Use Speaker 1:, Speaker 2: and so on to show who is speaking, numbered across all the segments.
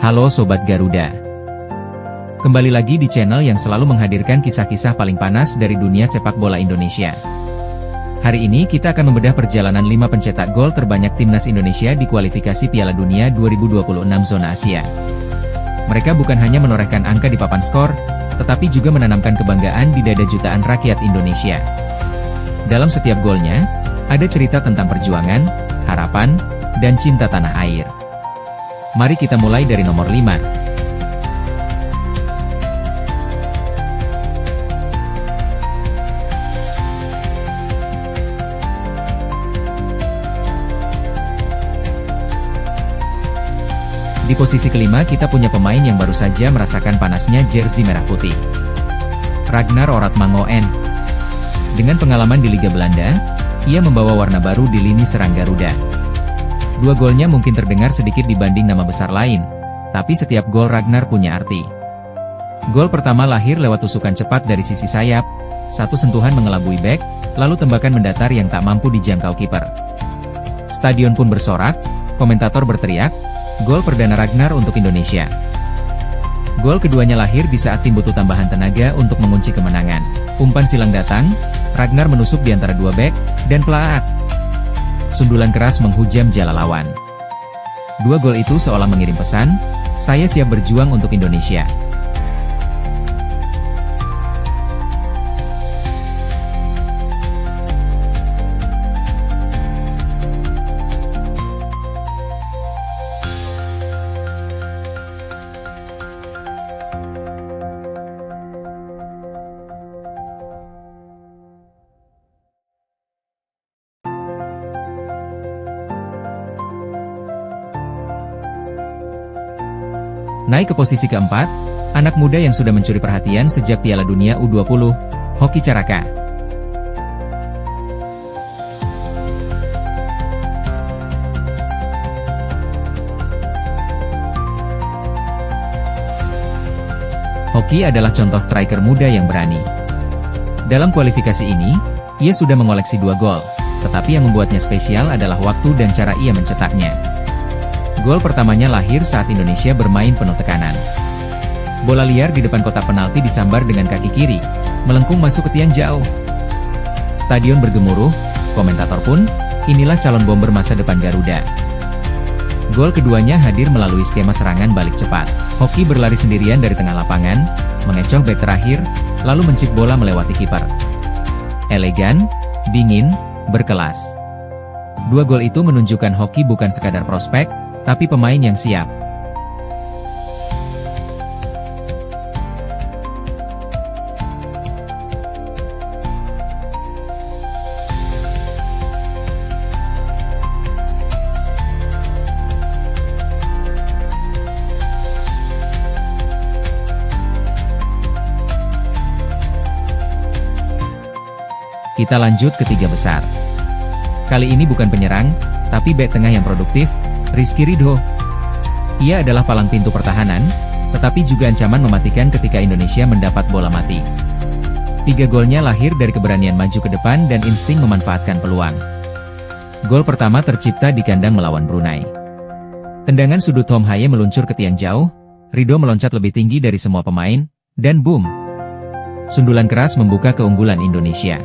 Speaker 1: Halo Sobat Garuda. Kembali lagi di channel yang selalu menghadirkan kisah-kisah paling panas dari dunia sepak bola Indonesia. Hari ini kita akan membedah perjalanan 5 pencetak gol terbanyak timnas Indonesia di kualifikasi Piala Dunia 2026 zona Asia. Mereka bukan hanya menorehkan angka di papan skor, tetapi juga menanamkan kebanggaan di dada jutaan rakyat Indonesia. Dalam setiap golnya, ada cerita tentang perjuangan, harapan, dan cinta tanah air. Mari kita mulai dari nomor 5. Di posisi kelima kita punya pemain yang baru saja merasakan panasnya jersey merah putih. Ragnar Oratmangoen. Dengan pengalaman di Liga Belanda, ia membawa warna baru di lini serang Garuda. Dua golnya mungkin terdengar sedikit dibanding nama besar lain, tapi setiap gol Ragnar punya arti. Gol pertama lahir lewat tusukan cepat dari sisi sayap, satu sentuhan mengelabui bek, lalu tembakan mendatar yang tak mampu dijangkau kiper. Stadion pun bersorak, komentator berteriak, gol perdana Ragnar untuk Indonesia. Gol keduanya lahir di saat tim butuh tambahan tenaga untuk mengunci kemenangan. Umpan silang datang, Ragnar menusuk di antara dua bek, dan plaak. Sundulan keras menghujam jala lawan. Dua gol itu seolah mengirim pesan, saya siap berjuang untuk Indonesia. Naik ke posisi keempat, anak muda yang sudah mencuri perhatian sejak Piala Dunia U20, Hoki Caraka. Hoki adalah contoh striker muda yang berani. Dalam kualifikasi ini, ia sudah mengoleksi 2 gol, tetapi yang membuatnya spesial adalah waktu dan cara ia mencetaknya. Gol pertamanya lahir saat Indonesia bermain penuh tekanan. Bola liar di depan kotak penalti disambar dengan kaki kiri, melengkung masuk ke tiang jauh. Stadion bergemuruh, komentator pun, inilah calon bomber masa depan Garuda. Gol keduanya hadir melalui skema serangan balik cepat. Hoki berlari sendirian dari tengah lapangan, mengecoh bek terakhir, lalu mencip bola melewati kiper. Elegan, dingin, berkelas. 2 gol itu menunjukkan Hoki bukan sekadar prospek, tapi pemain yang siap. Kita lanjut ke 3 besar. Kali ini bukan penyerang, tapi bek tengah yang produktif, Rizky Ridho. Ia adalah palang pintu pertahanan, tetapi juga ancaman mematikan ketika Indonesia mendapat bola mati. 3 golnya lahir dari keberanian maju ke depan dan insting memanfaatkan peluang. Gol pertama tercipta di kandang melawan Brunei. Tendangan sudut Tom Haye meluncur ke tiang jauh, Ridho meloncat lebih tinggi dari semua pemain, dan boom! Sundulan keras membuka keunggulan Indonesia.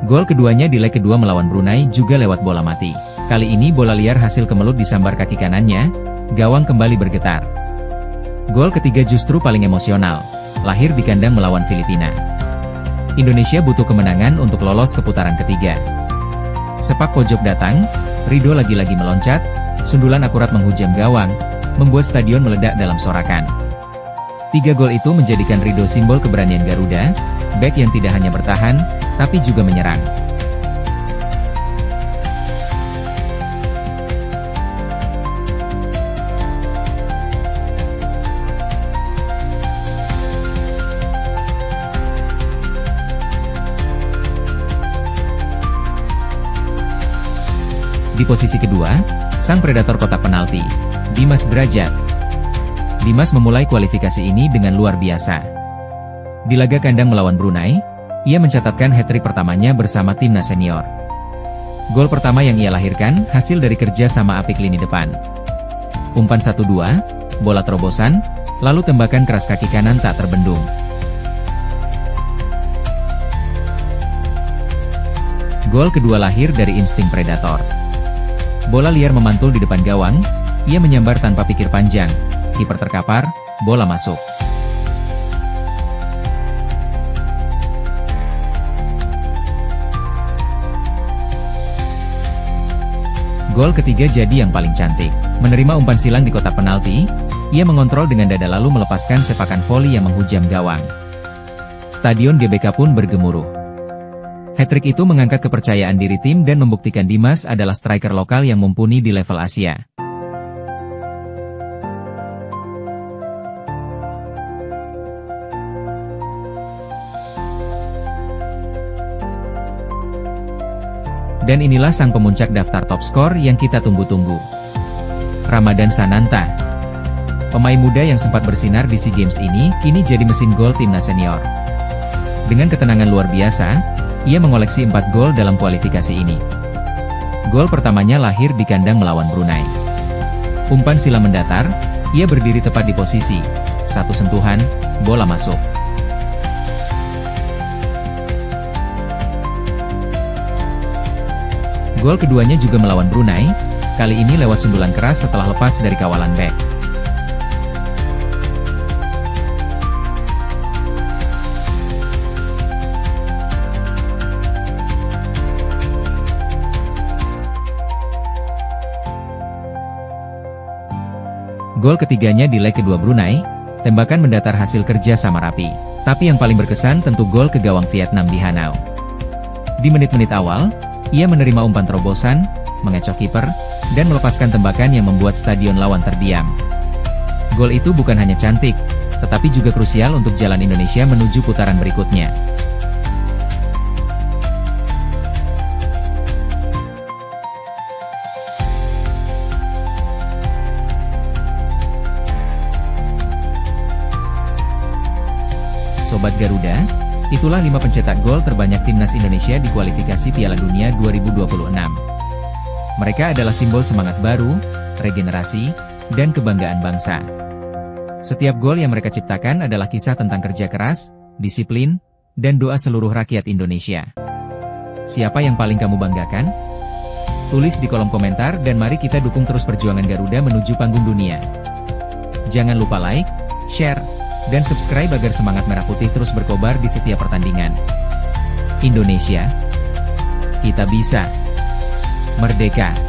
Speaker 1: Gol keduanya di leg kedua melawan Brunei juga lewat bola mati. Kali ini bola liar hasil kemelut disambar kaki kanannya, gawang kembali bergetar. Gol ketiga justru paling emosional, lahir di kandang melawan Filipina. Indonesia butuh kemenangan untuk lolos ke putaran ketiga. Sepak pojok datang, Ridho lagi-lagi meloncat, sundulan akurat menghujam gawang, membuat stadion meledak dalam sorakan. 3 gol itu menjadikan Ridho simbol keberanian Garuda, bek yang tidak hanya bertahan, tapi juga menyerang. Di posisi kedua, sang predator kotak penalti, Dimas Drajat. Dimas memulai kualifikasi ini dengan luar biasa. Di laga kandang melawan Brunei, ia mencatatkan hat-trick pertamanya bersama timnas senior. Gol pertama yang ia lahirkan hasil dari kerja sama apik lini depan. Umpan 1-2, bola terobosan, lalu tembakan keras kaki kanan tak terbendung. Gol kedua lahir dari insting predator. Bola liar memantul di depan gawang, ia menyambar tanpa pikir panjang, kiper terkapar, bola masuk. Gol ketiga jadi yang paling cantik. Menerima umpan silang di kotak penalti, ia mengontrol dengan dada lalu melepaskan sepakan voli yang menghujam gawang. Stadion GBK pun bergemuruh. Hat-trick itu mengangkat kepercayaan diri tim dan membuktikan Dimas adalah striker lokal yang mumpuni di level Asia. Dan inilah sang pemuncak daftar top skor yang kita tunggu-tunggu. Ramadhan Sananta. Pemain muda yang sempat bersinar di SEA Games ini, kini jadi mesin gol timnas senior. Dengan ketenangan luar biasa, ia mengoleksi 4 gol dalam kualifikasi ini. Gol pertamanya lahir di kandang melawan Brunei. Umpan silang mendatar, ia berdiri tepat di posisi. Satu sentuhan, bola masuk. Gol keduanya juga melawan Brunei, kali ini lewat sundulan keras setelah lepas dari kawalan bek. Gol ketiganya di leg kedua Brunei, tembakan mendatar hasil kerja sama rapi. Tapi yang paling berkesan tentu gol ke gawang Vietnam di Hanau. Di menit-menit awal, ia menerima umpan terobosan, mengecoh kiper, dan melepaskan tembakan yang membuat stadion lawan terdiam. Gol itu bukan hanya cantik, tetapi juga krusial untuk jalan Indonesia menuju putaran berikutnya. Sobat Garuda, itulah 5 pencetak gol terbanyak timnas Indonesia di kualifikasi Piala Dunia 2026. Mereka adalah simbol semangat baru, regenerasi, dan kebanggaan bangsa. Setiap gol yang mereka ciptakan adalah kisah tentang kerja keras, disiplin, dan doa seluruh rakyat Indonesia. Siapa yang paling kamu banggakan? Tulis di kolom komentar dan mari kita dukung terus perjuangan Garuda menuju panggung dunia. Jangan lupa like, share, dan subscribe agar semangat merah putih terus berkobar di setiap pertandingan. Indonesia, kita bisa. Merdeka!